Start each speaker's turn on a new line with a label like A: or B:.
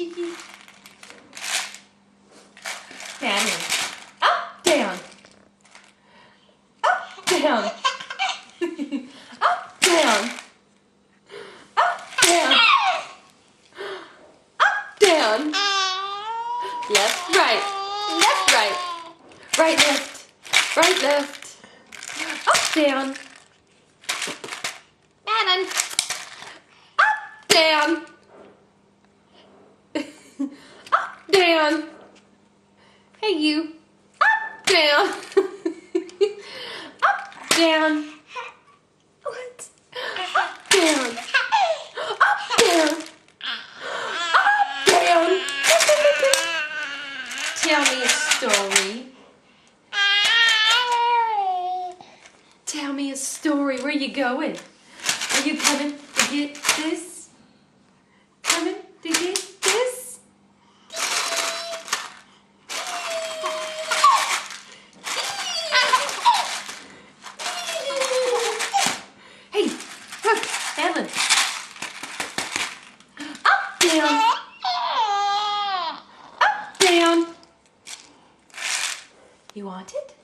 A: cheeky. Down. Up, down. Up, down. Up, down. Up, down. Up, down. Left, right. Left, right. Right, left. Right, left. Up, down. Bannon. Up, down. Up, down. Hey, you. Up, down. Up, down. What? Up, down. Up, down. Up, down. Tell me a story. Tell me a story. Where you going? Are you coming to get this? Coming to get this? Hey, look, Ellen. Up, down. Up, down. You want it?